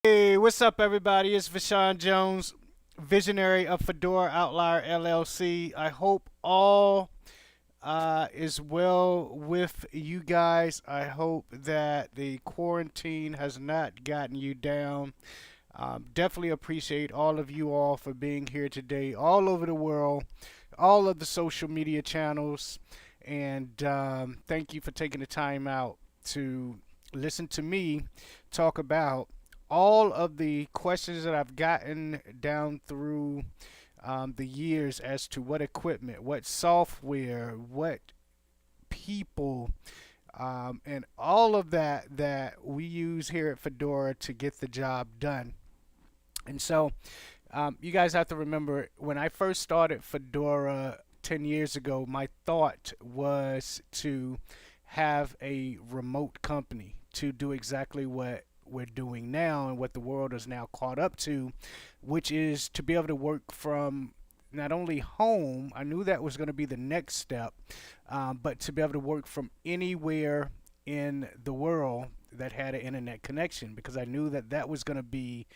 Hey, what's up, everybody? It's Vashaun Jones, visionary of Fedora Outlier LLC. I hope all is well with you guys. I hope that the quarantine has not gotten you down. Definitely appreciate all of you all for being here today, all over the world, all of the social media channels, and thank you for taking the time out to listen to me talk about all of the questions that I've gotten down through the years as to what equipment, what software, what people, and all of that we use here at Fedora to get the job done. And so, you guys have to remember when I first started Fedora 10 years ago, my thought was to have a remote company to do exactly what we're doing now and what the world is now caught up to, which is to be able to work from not only home. I knew that was going to be the next step, but to be able to work from anywhere in the world that had an internet connection, because I knew that that was going to be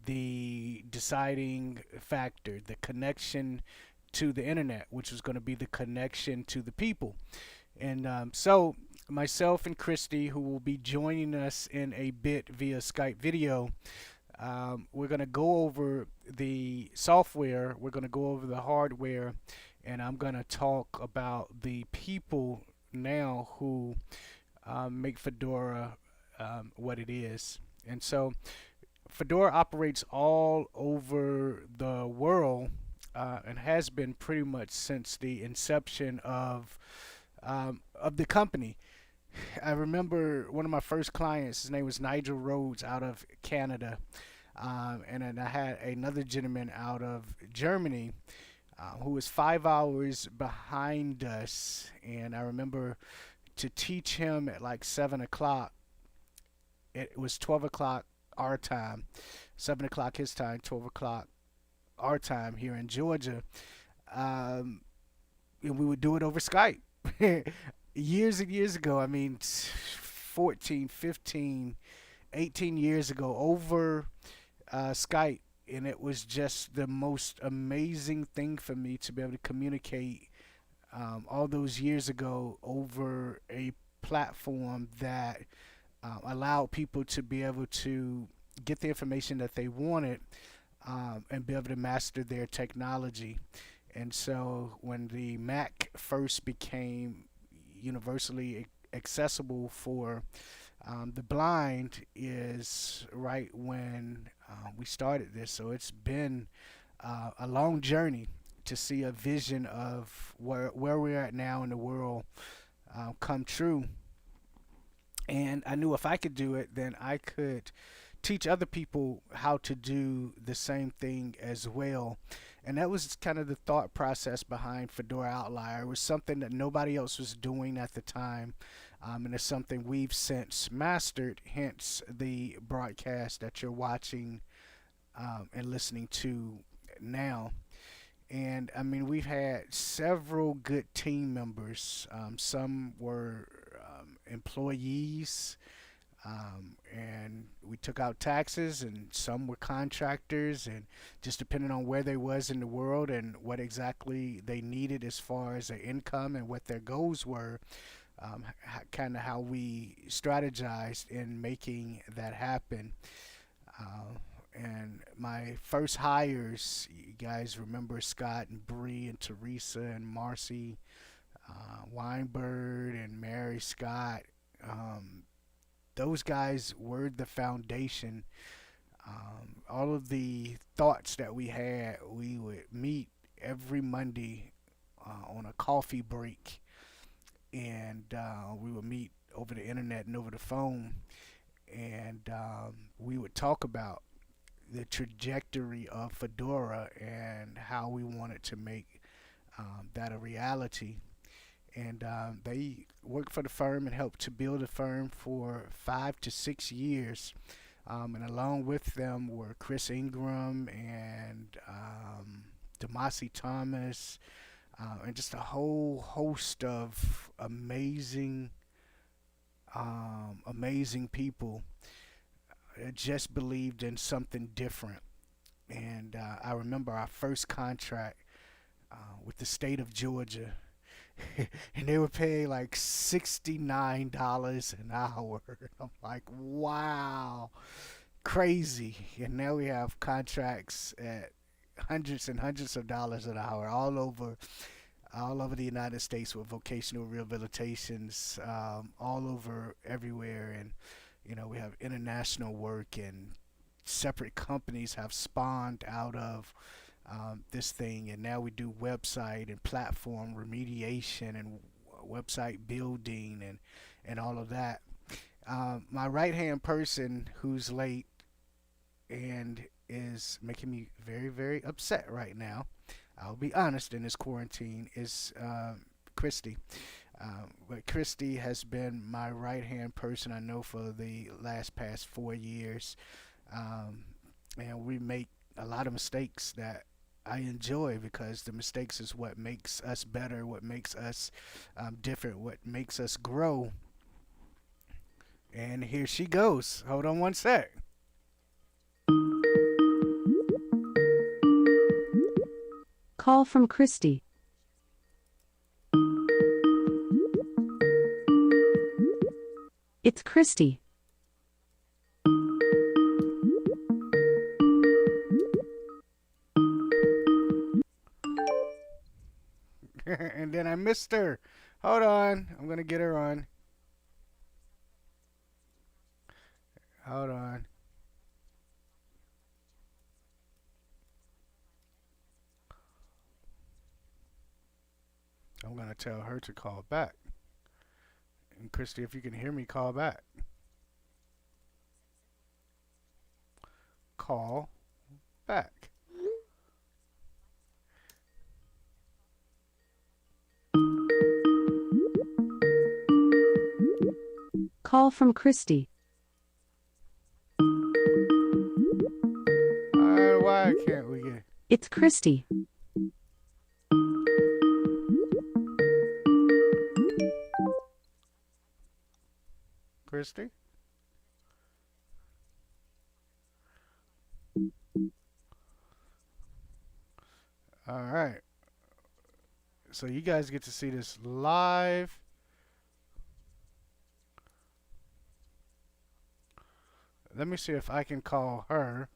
the deciding factor, the connection to the internet, which was going to be the connection to the people. And so, myself and Christy, who will be joining us in a bit via Skype video, we're going to go over the software, we're going to go over the hardware, and I'm going to talk about the people now who make Fedora what it is. And so, Fedora operates all over the world and has been pretty much since the inception of the company. I remember one of my first clients. His name was Nigel Rhodes out of Canada, and then I had another gentleman out of Germany who was 5 hours behind us. And I remember to teach him at like 7 o'clock. It was 12 o'clock our time, 7 o'clock his time, 12 o'clock our time here in Georgia. Um, and we would do it over Skype. Years and years ago, I mean, 14, 15, 18 years ago, over Skype. And it was just the most amazing thing for me to be able to communicate all those years ago over a platform that allowed people to be able to get the information that they wanted and be able to master their technology. And so when the Mac first became universally accessible for the blind is right when we started this. So it's been a long journey to see a vision of where we're at now in the world come true. And I knew if I could do it, then I could teach other people how to do the same thing as well. And that was kind of the thought process behind Fedora Outlier. It was something that nobody else was doing at the time. And it's something we've since mastered, hence the broadcast that you're watching and listening to now. And I mean, we've had several good team members. Some were employees, and we took out taxes, and some were contractors, and just depending on where they was in the world and what exactly they needed as far as their income and what their goals were, kind of how we strategized in making that happen. And my first hires, you guys remember Scott and Bree and Teresa and Marcy Weinberg and Mary Scott. Um, those guys were the foundation. All of the thoughts that we had, we would meet every Monday on a coffee break, and we would meet over the internet and over the phone, and we would talk about the trajectory of Fedora and how we wanted to make that a reality. And they worked for the firm and helped to build the firm for 5 to 6 years. And along with them were Chris Ingram and Demasi Thomas, and just a whole host of amazing people. just believed in something different. And I remember our first contract with the state of Georgia, and they were paying like $69 an hour. I'm like, wow, crazy. And now we have contracts at hundreds and hundreds of dollars an hour all over the United States with vocational rehabilitations, all over everywhere. And we have international work, and separate companies have spawned out of this thing. And now we do website and platform remediation and website building and all of that. My right hand person who's late and is making me very, very upset right now, I'll be honest, in this quarantine, is Christy. But Christy has been my right hand person, I know, for the past 4 years. And we make a lot of mistakes that I enjoy, because the mistakes is what makes us better, what makes us different, what makes us grow. And here she goes. Hold on one sec. Call from Christy. It's Christy. And then I missed her. Hold on. I'm going to get her on. Hold on. I'm going to tell her to call back. And Christy, if you can hear me, call back. Call back. Call from Christy. Why can't we get... It's Christy. Christy? All right. So you guys get to see this live. Let me see if I can call her.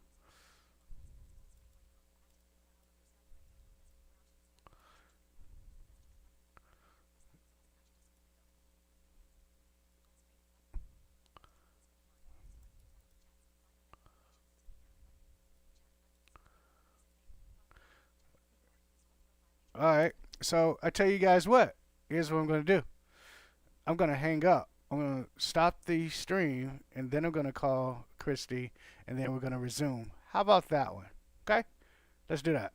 All right. So I tell you guys what. Here's what I'm going to do. I'm going to hang up. I'm going to stop the stream, and then I'm going to call Christy, and then we're going to resume. How about that one? Okay? Let's do that.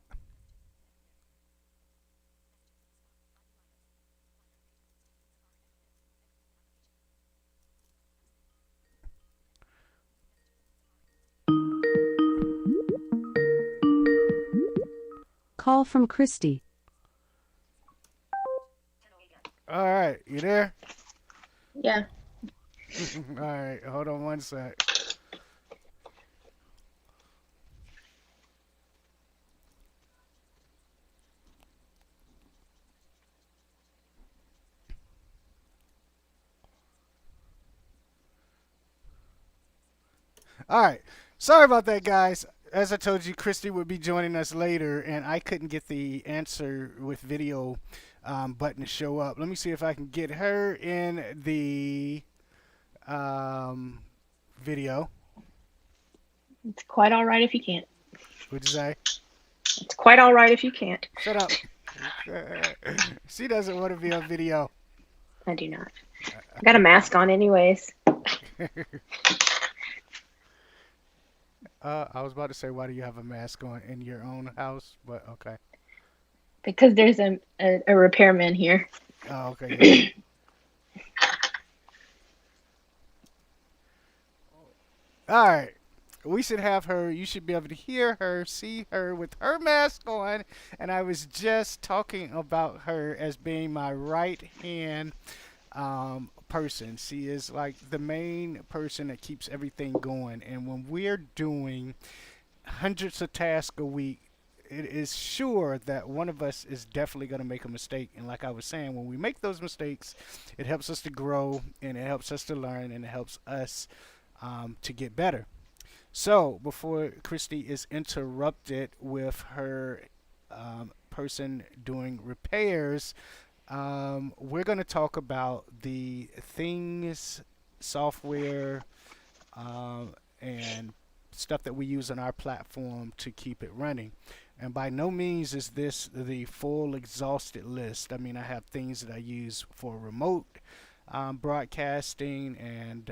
Call from Christy. All right. You there? Yeah. All right. Hold on one sec. All right. Sorry about that, guys. As I told you, Christy would be joining us later, and I couldn't get the answer with video button to show up. Let me see if I can get her in the video. It's quite all right if you can't. What'd you say? It's quite all right if you can't. Shut up. She doesn't want to be on video. I do not. I got a mask on anyways. I was about to say, why do you have a mask on in your own house? But okay. Because there's a repairman here. Oh, okay. Yeah. All right. We should have her. You should be able to hear her, see her with her mask on. And I was just talking about her as being my right hand person. She is like the main person that keeps everything going. And when we're doing hundreds of tasks a week, it is sure that one of us is definitely going to make a mistake. And like I was saying, when we make those mistakes, it helps us to grow and it helps us to learn and it helps us to get better. So before Christy is interrupted with her person doing repairs, we're going to talk about the things, software, and stuff that we use on our platform to keep it running. And by no means is this the full exhausted list. I mean, I have things that I use for remote broadcasting and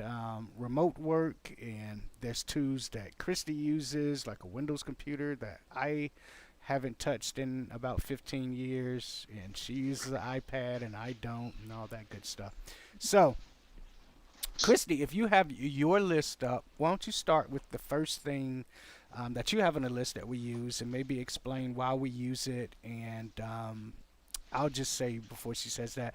remote work, and there's tools that Christy uses, like a Windows computer that I haven't touched in about 15 years, and she uses an iPad and I don't, and all that good stuff. So, Christy, if you have your list up, why don't you start with the first thing that you have on the list that we use, and maybe explain why we use it. And I'll just say before she says that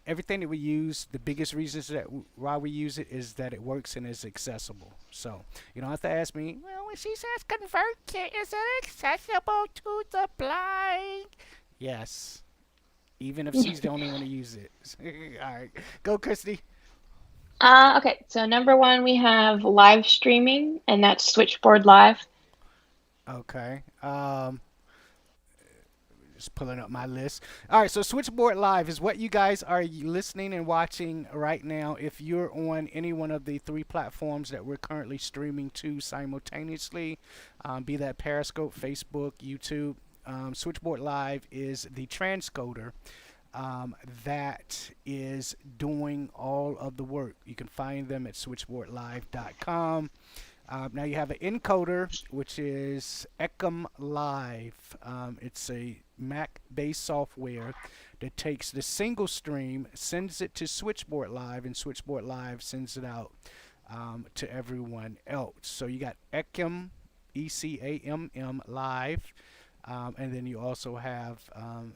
everything that we use, the biggest reasons that why we use it is that it works and is accessible. So you don't have to ask me, well, when she says Convertkit, is it accessible to the blind? Yes, even if she's the only one to use it. All right, go, Christy. Okay, so number one, we have live streaming, and that's Switchboard Live. Okay. Just pulling up my list. All right, so Switchboard Live is what you guys are listening and watching right now. If you're on any one of the three platforms that we're currently streaming to simultaneously, be that Periscope, Facebook, YouTube, Switchboard Live is the transcoder that is doing all of the work. You can find them at switchboardlive.com. Now you have an encoder, which is Ekam Live. It's a Mac-based software that takes the single stream, sends it to Switchboard Live, and Switchboard Live sends it out to everyone else. So you got Ekam, Ecamm Live, and then you also have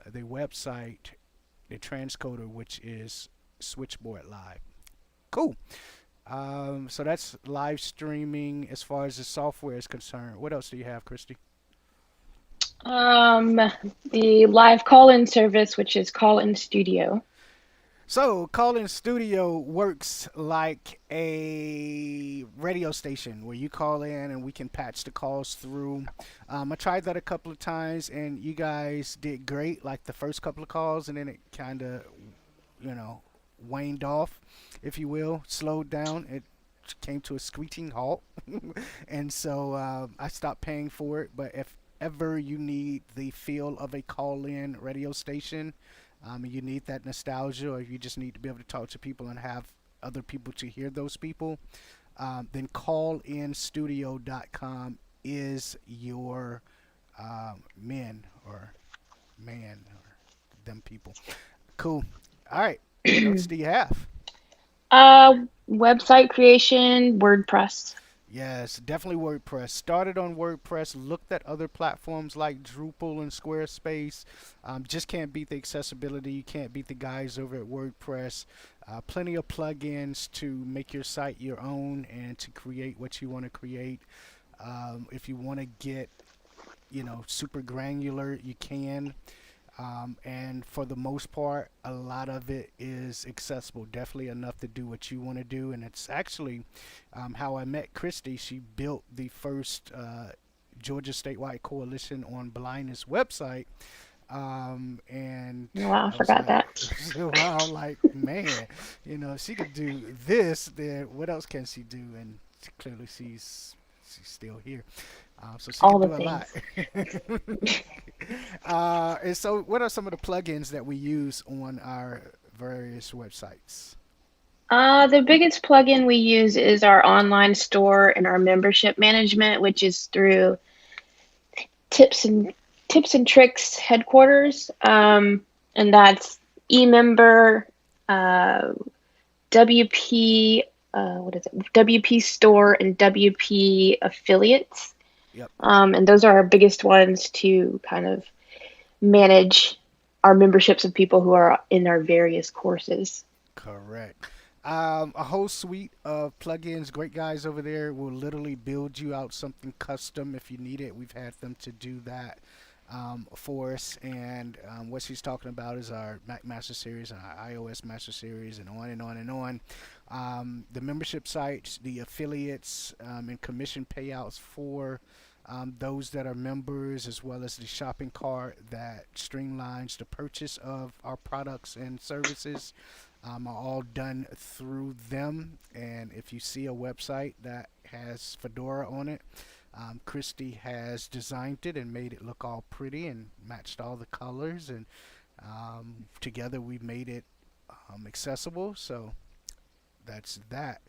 the website, the transcoder, which is Switchboard Live. Cool. So that's live streaming as far as the software is concerned. What else do you have, Christy? The live call-in service, which is callinstudio. So Call-In Studio works like a radio station where you call in and we can patch the calls through. I tried that a couple of times and you guys did great, like the first couple of calls, and then it kind of, waned off, if you will, slowed down. It came to a screeching halt. And so I stopped paying for it. But if ever you need the feel of a call-in radio station, you need that nostalgia, or you just need to be able to talk to people and have other people to hear those people, then callinstudio.com is your man or them people. Cool. All right. What else do you have? Website creation, WordPress. Yes, definitely WordPress. Started on WordPress, looked at other platforms like Drupal and Squarespace. Just can't beat the accessibility. You can't beat the guys over at WordPress. Plenty of plugins to make your site your own and to create what you want to create. If you want to get, super granular, you can. And for the most part, a lot of it is accessible, definitely enough to do what you want to do. And it's actually how I met Christy. She built the first Georgia statewide coalition on blindness website. And Wow, I I was forgot like, that. wow, like, man, if she could do this, then what else can she do? And clearly she's still here. So she All can the do a lot. And so what are some of the plugins that we use on our various websites? The biggest plugin we use is our online store and our membership management, which is through Tips and Tricks headquarters, and that's eMember, WP, WP Store, and WP Affiliates. Yep. And those are our biggest ones to kind of manage our memberships of people who are in our various courses. Correct. A whole suite of plugins. Great guys over there will literally build you out something custom if you need it. We've had them to do that for us. And what she's talking about is our Mac Master Series and our iOS Master Series, and on and on and on. The membership sites, the affiliates, and commission payouts for those that are members, as well as the shopping cart that streamlines the purchase of our products and services, are all done through them. And if you see a website that has Fedora on it, Christy has designed it and made it look all pretty and matched all the colors. And together we made it accessible. So that's that.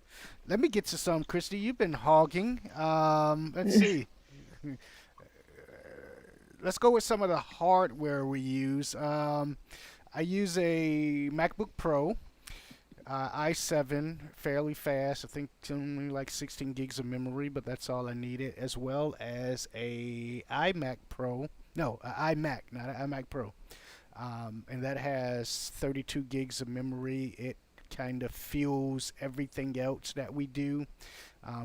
Let me get to some, Christy. You've been hogging. Let's see. Let's go with some of the hardware we use. I use a MacBook Pro, i7, fairly fast. I think it's only like 16 gigs of memory, but that's all I needed, as well as a iMac Pro. No, iMac, not an iMac Pro. And that has 32 gigs of memory. It kind of fuels everything else that we do,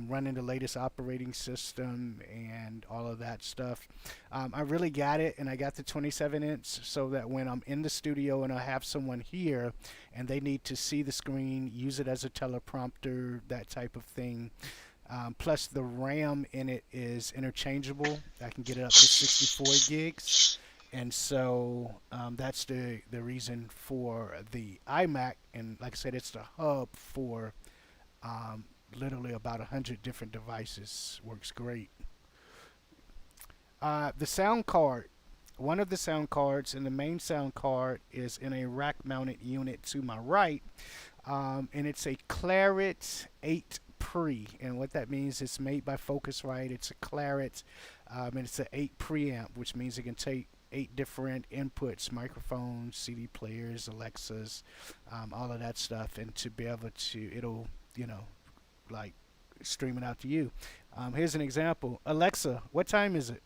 running the latest operating system and all of that stuff. I really got it, and I got the 27-inch so that when I'm in the studio and I have someone here and they need to see the screen, use it as a teleprompter, that type of thing. Plus the RAM in it is interchangeable. I can get it up to 64 gigs. And so that's the reason for the iMac. And like I said, it's the hub for literally about 100 different devices. Works great. The sound card. One of the sound cards and the main sound card is in a rack mounted unit to my right. And it's a Claret 8 Pre. And what that means, it's made by Focusrite. It's a Claret. And it's an 8 preamp, which means it can take 8 different inputs, microphones, CD players, Alexas, all of that stuff, and to be able to, it'll, like stream it out to you. Here's an example. Alexa, what time is it?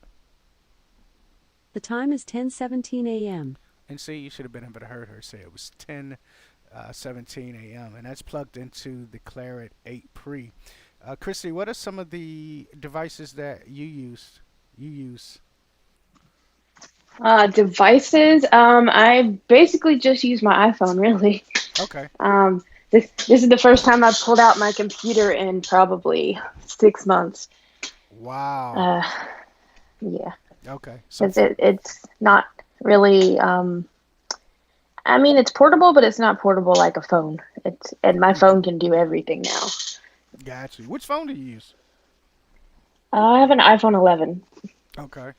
The time is 10:17 a.m. And see, you should have been able to heard her say it was 10:17 a.m. And that's plugged into the Claret 8 Pre. Christy, what are some of the devices that you use? Devices. I basically just use my iPhone, really. Okay. This is the first time I've pulled out my computer in probably 6 months. Wow. Yeah. Okay. So It's not really. I mean, it's portable, but it's not portable like a phone. And my phone can do everything now. got you. Which phone do you use? I have an iPhone 11. Okay.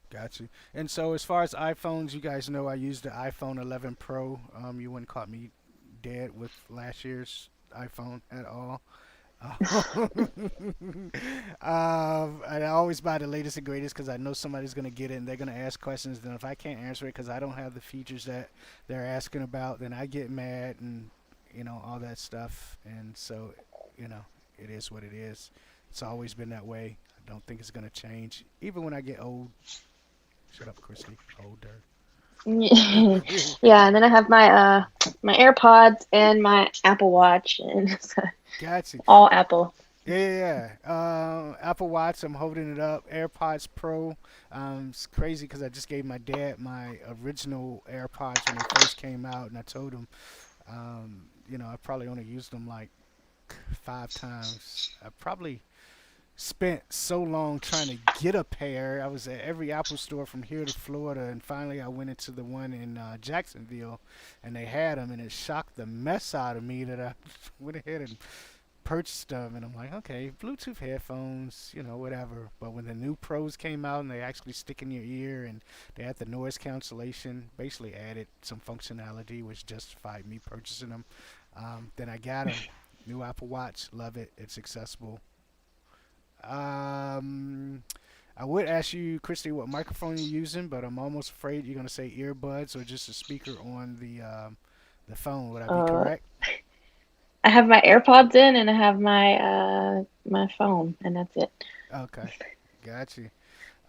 Got you. And so as far as iPhones, you guys know I use the iPhone 11 Pro. You wouldn't caught me dead with last year's iPhone at all. I always buy the latest and greatest because I know somebody's going to get it and they're going to ask questions. Then if I can't answer it because I don't have the features that they're asking about, then I get mad and, all that stuff. And so, it is what it is. It's always been that way. I don't think it's going to change. Even when I get old. Shut up, Christy. Older. Yeah, and then I have my my AirPods and my Apple Watch, and Got you. all Apple. Yeah. Apple Watch, I'm holding it up. AirPods Pro. It's crazy because I just gave my dad my original AirPods when they first came out, and I told him, I probably only used them like 5 times. I probably spent so long trying to get a pair. I was at every Apple store from here to Florida, and finally I went into the one in Jacksonville, and they had them, and it shocked the mess out of me that I went ahead and purchased them. And I'm like, okay, Bluetooth headphones, whatever. But when the new Pros came out and they actually stick in your ear and they had the noise cancellation, basically added some functionality which justified me purchasing them. Then I got them. New Apple Watch, love it. It's accessible. I would ask you, Christy, what microphone you're using, but I'm almost afraid you're going to say earbuds or just a speaker on the phone. Would I be correct? I have my AirPods in, and I have my my phone, and that's it. Okay, got you.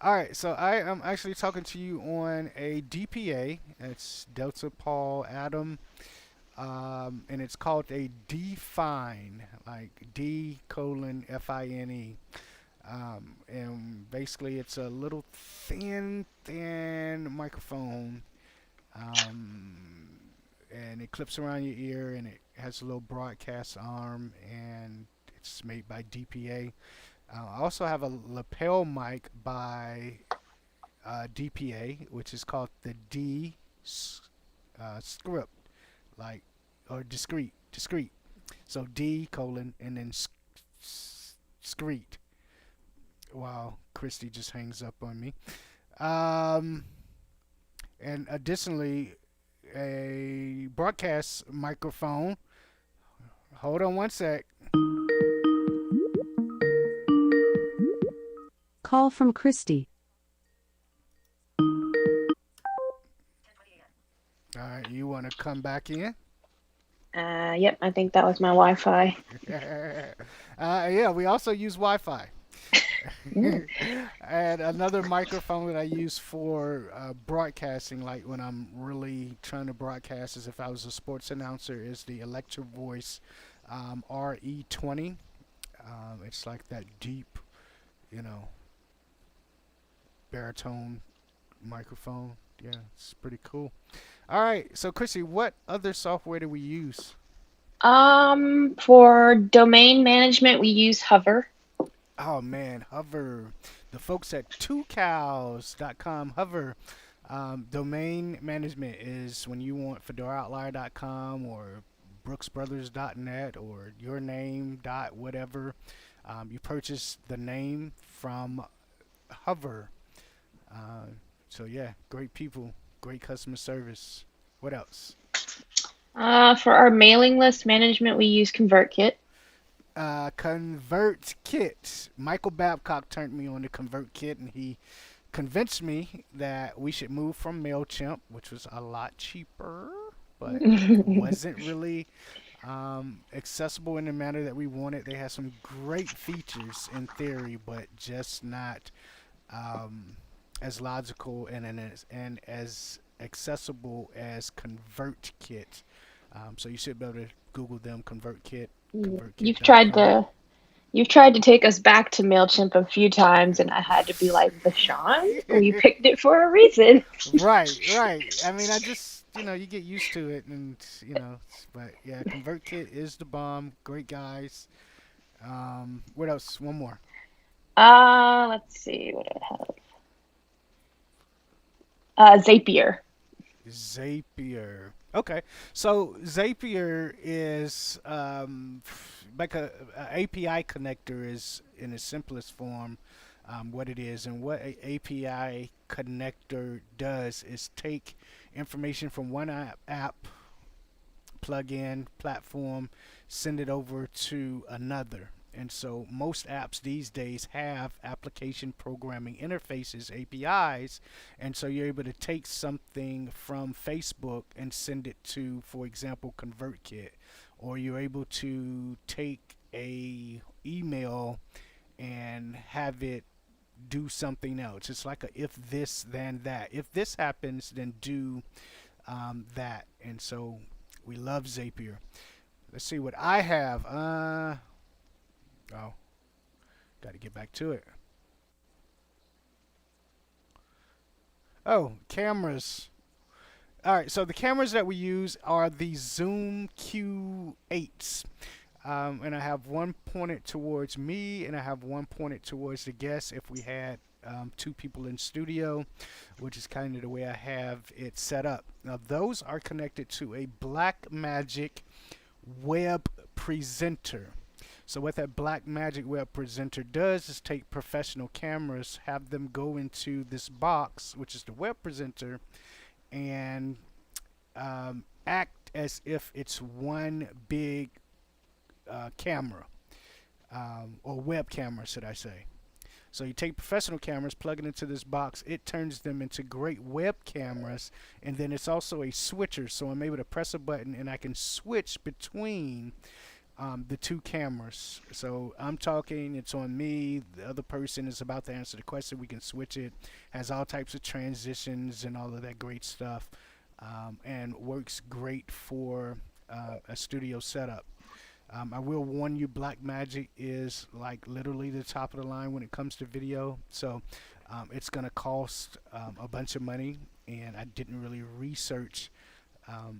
All right, so I am actually talking to you on a DPA. It's Delta Paul Adam and it's called a Define, like D:FINE. And basically, it's a little thin microphone, and it clips around your ear, and it has a little broadcast arm, and it's made by DPA. I also have a lapel mic by DPA, which is called the script, like, or discrete. So D:, and then discrete. Wow, Christy just hangs up on me. Um, and additionally, a broadcast microphone. Hold on one sec. Call from Christy. All right, you want to come back in? Yep, I think that was my Wi-Fi. Yeah, we also use Wi-Fi. And another microphone that I use for broadcasting, like when I'm really trying to broadcast as if I was a sports announcer, is the Electro Voice RE20. It's like that deep, you know, baritone microphone. Yeah, it's pretty cool. All right, so Chrissy, what other software do we use? For domain management, we use Hover. Oh man, Hover. The folks at twocows.com. Hover. Domain management is when you want FedoraOutlier.com or brooksbrothers.net or your name dot whatever. You purchase the name from Hover. So yeah, great people, great customer service. What else? For our mailing list management, we use ConvertKit. Convertkit. Michael Babcock turned me on to ConvertKit, and he convinced me that we should move from MailChimp, which was a lot cheaper, but wasn't really accessible in the manner that we wanted. They had some great features in theory, but just not as logical and as accessible as ConvertKit. So you should be able to Google them, ConvertKit. You've tried ConvertKit.com. to you've tried to take us back to MailChimp a few times, and I had to be like, Vashaun, we picked it for a reason. Right, right. I mean, I just, you get used to it, and but yeah, ConvertKit is the bomb. Great guys. What else? One more. Let's see what I have. Zapier. Zapier. Okay, so Zapier is like a API connector is in its simplest form what it is, and what a API connector does is take information from one app plugin platform, send it over to another. And so most apps these days have application programming interfaces, APIs, and so you're able to take something from Facebook and send it to, for example, ConvertKit, or you're able to take a email and have it do something else. It's like a if this then that. If this happens, then do that. And so we love Zapier. Let's see what I have. Oh, got to get back to it. Oh, cameras. All right, so the cameras that we use are the Zoom Q8s. And I have one pointed towards me, and I have one pointed towards the guest if we had two people in studio, which is kind of the way I have it set up. Now, those are connected to a Blackmagic web presenter. So what that Blackmagic web presenter does is take professional cameras, have them go into this box, which is the web presenter, and act as if it's one big camera, or web camera, should I say. So you take professional cameras, plug it into this box, it turns them into great web cameras, and then it's also a switcher, so I'm able to press a button and I can switch between the two cameras. So I'm talking, it's on me, the other person is about to answer the question, we can switch it, has all types of transitions and all of that great stuff, and works great for a studio setup. I will warn you, Blackmagic is like literally the top of the line when it comes to video. So it's going to cost a bunch of money, and I didn't really research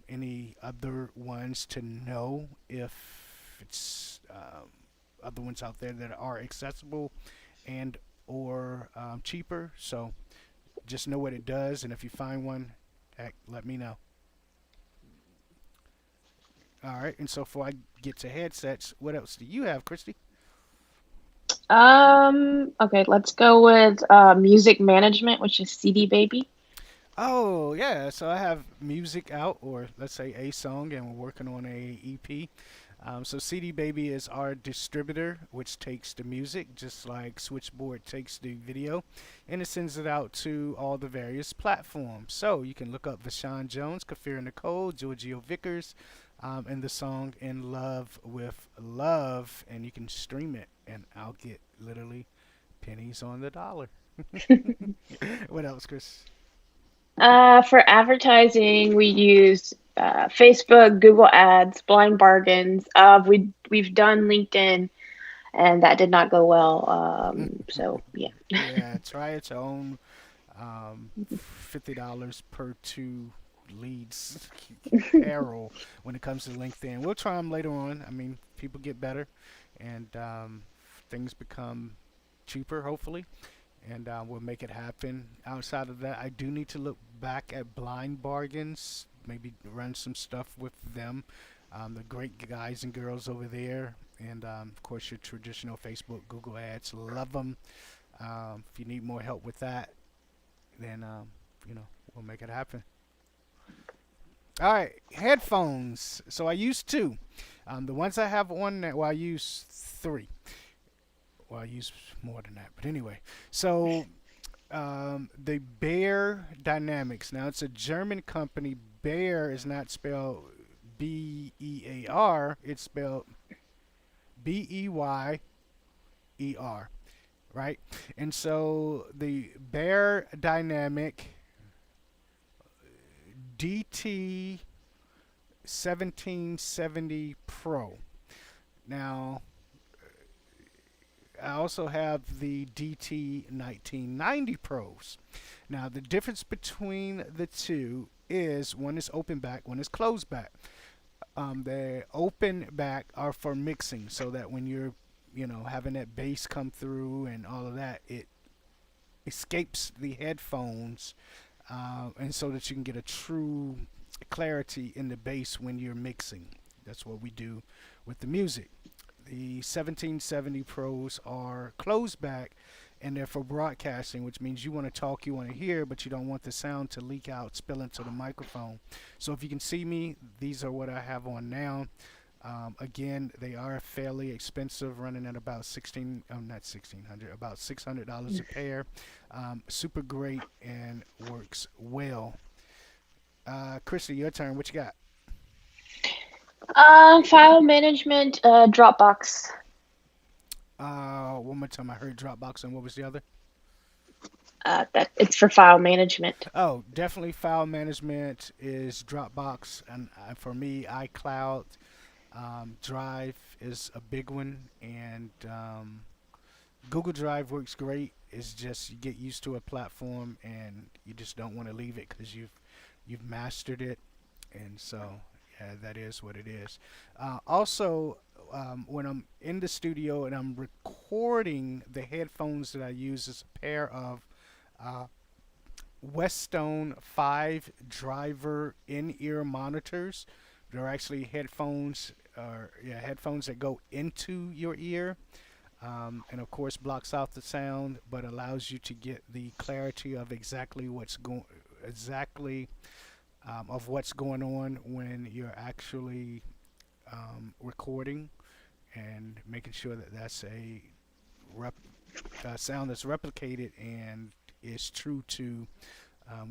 any other ones to know if it's other ones out there that are accessible and or cheaper. So just know what it does, and if you find one, heck, let me know. All right, and so before I get to headsets, what else do you have, Christy? Okay, let's go with music management, which is CD Baby. Oh yeah, so I have music out, or let's say a song, and we're working on a EP. So CD Baby is our distributor, which takes the music, just like Switchboard takes the video, and it sends it out to all the various platforms. So you can look up Vashaun Jones, Kafir Nicole, Giorgio Vickers, and the song "In Love with Love," and you can stream it, and I'll get literally pennies on the dollar. What else, Chris? For advertising, we use Facebook, Google Ads, Blind Bargains. We've done LinkedIn, and that did not go well. So yeah. Yeah, try its own. $50 per two leads. Arrow when it comes to LinkedIn. We'll try them later on. I mean, people get better, and things become cheaper, hopefully, and we'll make it happen. Outside of that, I do need to look back at Blind Bargains, maybe run some stuff with them. The great guys and girls over there, and of course your traditional Facebook, Google ads, love them. If you need more help with that, then we'll make it happen. All right, headphones. So I use two. The ones I have on that, well, I use three. Well, I use more than that, but anyway. So the Bear Dynamics. Now it's a German company. Bear is not spelled Bear. It's spelled Beyer. Right? And so the Bear Dynamic DT 1770 Pro. Now, I also have the DT 1990 Pros. Now, the difference between the two is one is open back, one is closed back. The open back are for mixing, so that when you're having that bass come through and all of that, it escapes the headphones, and so that you can get a true clarity in the bass when you're mixing. That's what we do with the music. The 1770 Pros are closed back, and they're for broadcasting, which means you want to talk, you want to hear, but you don't want the sound to leak out, spill into the microphone. So if you can see me, these are what I have on now. Again, they are fairly expensive, running at about not 1600, about $600 a pair. Super great and works well. Christy, your turn. What you got? File management, Dropbox. One more time. I heard Dropbox, and what was the other? That it's for file management. Oh, definitely file management is Dropbox, and for me, iCloud. Drive is a big one, and Google Drive works great. It's just you get used to a platform, and you just don't want to leave it because you've mastered it, and so yeah, that is what it is. Also, when I'm in the studio and I'm recording, the headphones that I use is a pair of Westone 5 driver in-ear monitors. They're actually headphones that go into your ear, and of course blocks out the sound, but allows you to get the clarity of exactly what's going on when you're actually recording, and making sure that that's a sound that's replicated and is true to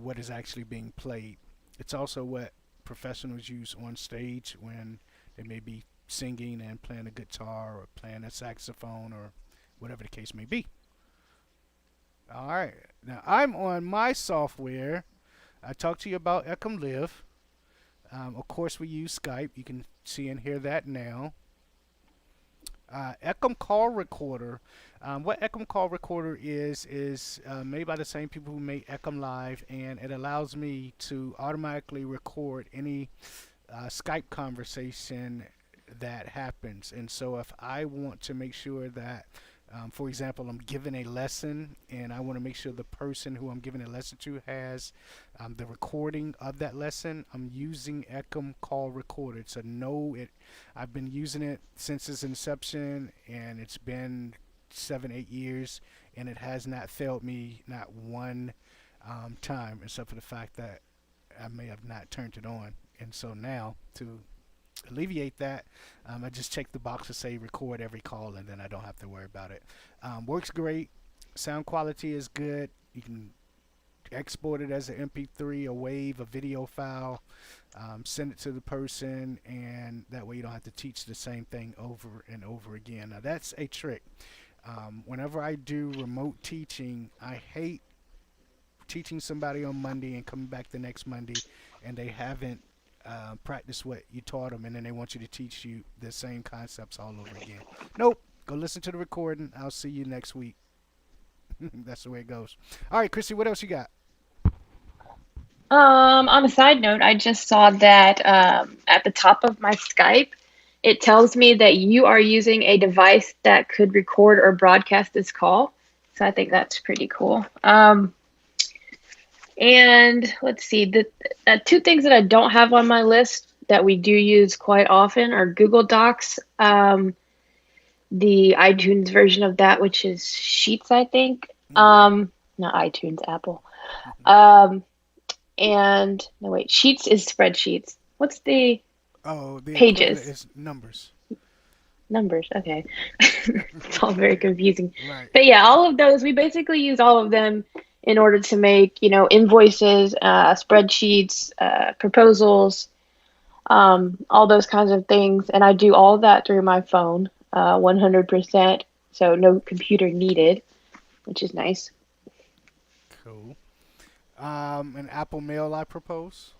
what is actually being played. It's also what professionals use on stage when they may be singing and playing a guitar or playing a saxophone or whatever the case may be. All right. Now I'm on my software. I talked to you about Ekam Live. Of course, we use Skype. You can see and hear that now. Ekam Call Recorder. What Ekam Call Recorder is made by the same people who make Ekam Live, and it allows me to automatically record any Skype conversation that happens. And so if I want to make sure that, for example, I'm giving a lesson and I want to make sure the person who I'm giving a lesson to has the recording of that lesson, I'm using Ekam Call Recorder. It's a I've been using it since its inception, and it's been 7-8 years, and it has not failed me not one time, except for the fact that I may have not turned it on. And so now, to alleviate that, I just check the box to say record every call, and then I don't have to worry about it. Works great. Sound quality is good. You can export it as an MP3, a WAV, a video file, send it to the person, and that way you don't have to teach the same thing over and over again. Now that's a trick. Whenever I do remote teaching, I hate teaching somebody on Monday and coming back the next Monday and they haven't practiced what you taught them, and then they want you to teach you the same concepts all over again. Nope. Go listen to the recording. I'll see you next week. That's the way it goes. All right, Christy, what else you got? On a side note, I just saw that at the top of my Skype, it tells me that you are using a device that could record or broadcast this call. So I think that's pretty cool. And let's see, the two things that I don't have on my list that we do use quite often are Google Docs, the iTunes version of that, which is Sheets, I think. Not iTunes, Apple. And no, wait, Sheets is spreadsheets. What's the Pages is Numbers. Numbers? Okay. It's all very confusing. Right. But yeah, all of those, we basically use all of them in order to make, invoices, spreadsheets, proposals, all those kinds of things. And I do all of that through my phone, 100%. So no computer needed, which is nice. Cool. An Apple Mail, I propose.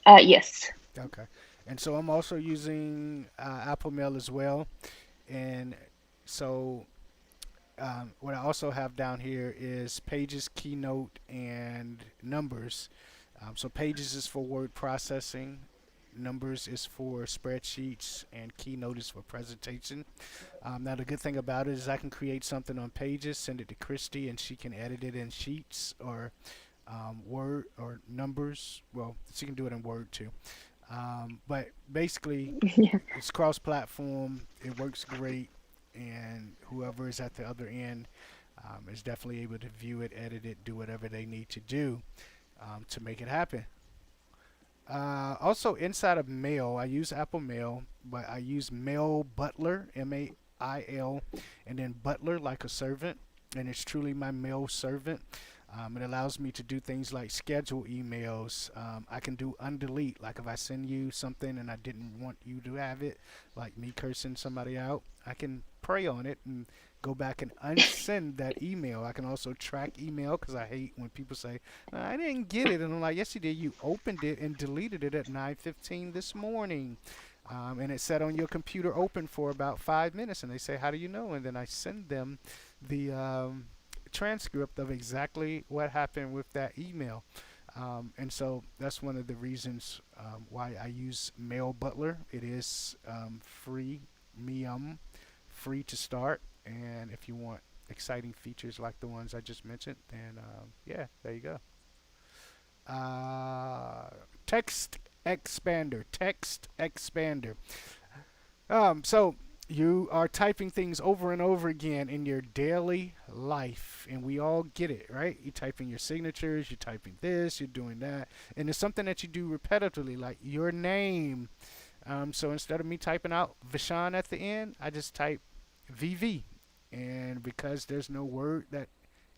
Yes. Okay. And so I'm also using Apple Mail as well. And so what I also have down here is Pages, Keynote, and Numbers. So Pages is for word processing. Numbers is for spreadsheets, and Keynote is for presentation. Now the good thing about it is I can create something on Pages, send it to Christy, and she can edit it in Sheets or Word or Numbers. Well, she can do it in Word too. But basically, Yeah. it's cross-platform. It works great, and whoever is at the other end is definitely able to view it, edit it, do whatever they need to do to make it happen. Also, inside of Mail, I use Apple Mail, but I use Mail Butler, M-A-I-L, and then Butler like a servant, and it's truly my mail servant. It allows me to do things like schedule emails. I can do undelete, like if I send you something and I didn't want you to have it, like me cursing somebody out, I can pray on it and go back and unsend that email. I can also track email because I hate when people say, I didn't get it. And I'm like, yes, you did. You opened it and deleted it at 9:15 this morning. And it sat on your computer open for about 5 minutes. And they say, how do you know? And then I send them the transcript of exactly what happened with that email. And so that's one of the reasons why I use Mail Butler. It is free to start. And if you want exciting features like the ones I just mentioned, then yeah, there you go. Text expander. So you are typing things over and over again in your daily life, and we all get it, right? You type in your signatures, you're typing this, you're doing that, and it's something that you do repetitively, like your name. So instead of me typing out Vashaun at the end, I just type VV, and because there's no word that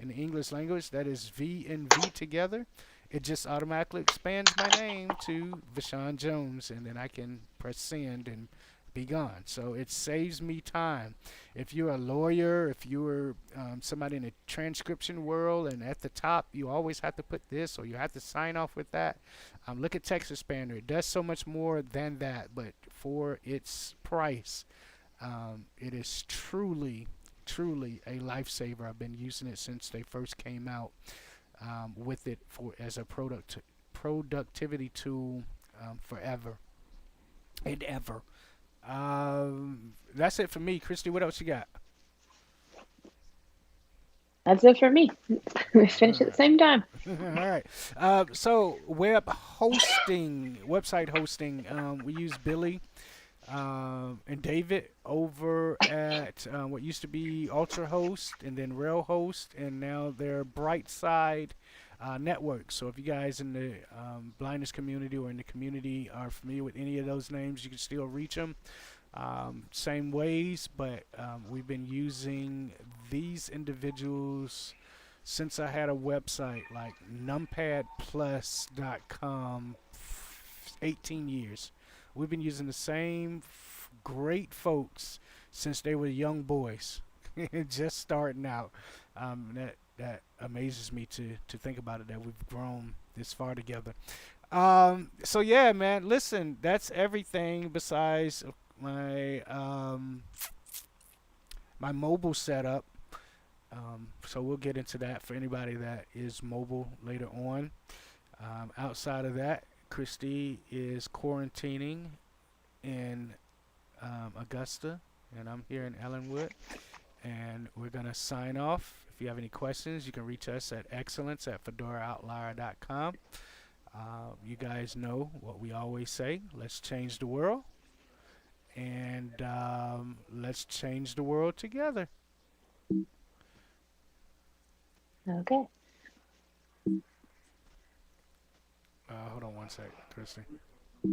in the English language that is V and V together, it just automatically expands my name to Vashaun Jones, and then I can press send and be gone. So it saves me time. If you're a lawyer, if you're somebody in the transcription world, and at the top you always have to put this or you have to sign off with that, look at Text Expander. It does so much more than that, but for its price, it is truly, truly a lifesaver. I've been using it since they first came out with it for as a productivity tool forever and ever. That's it for me. Christy, what else you got? That's it for me. We finished at the same time. All right. So website hosting, we use Billy and David over at what used to be UltraHost and then RailHost, and now they're Brightside Network. So if you guys in the blindness community or in the community are familiar with any of those names, you can still reach them. Same ways, but we've been using these individuals since I had a website like numpadplus.com, 18 years. We've been using the same great folks since they were young boys, just starting out. That amazes me to think about it, that we've grown this far together. So yeah, man, listen, that's everything besides my my mobile setup. So we'll get into that for anybody that is mobile later on. Outside of that, Christy is quarantining in Augusta, and I'm here in Ellenwood. And we're going to sign off. If you have any questions, you can reach us at excellence@fedoraoutlier.com. You guys know what we always say. Let's change the world. And let's change the world together. Okay. Hold on one sec, Christy.